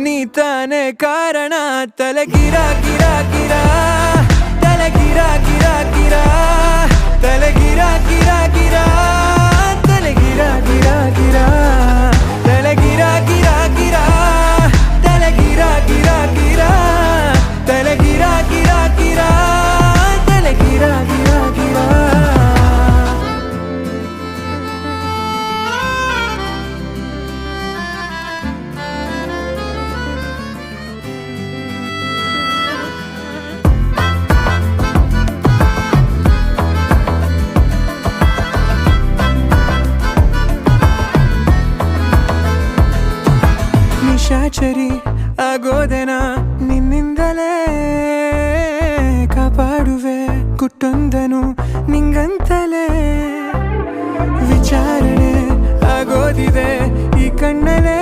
ನೀ ತಾನೇ ಕಾರಣ ತಲೆ ಗಿರ ಗಿರ ಗಿರ ತಲೆ ಗಿರ ಗಿರ ಗಿರ ತಲೆ ಗಿರ ಗಿರ ಗಿರ ತಲೆ ಗಿರ ಗಿರ ಗಿರ ತಲೆ ಗಿರ ಗಿರ ಗಿರ ತಲೆ ಗಿರ ಗಿರ ಗಿರ ತಲೆ ಗಿರ ಗಿರ ಗಿರ ತಲೆ ಗಿರ ಗಿರ ಗಿರ ನಿಶಾಚರಿ ಆಗೋದೆನ ನಿನ್ನಿಂದಲೇ ಕಾಪಾಡುವೆ ಗುಟ್ಟೊಂದನು ನಿಂಗಂತಲೇ ವಿಚಾರಣೆ ಆಗೋದಿದೆ ಈ ಕಣ್ಣಲೇ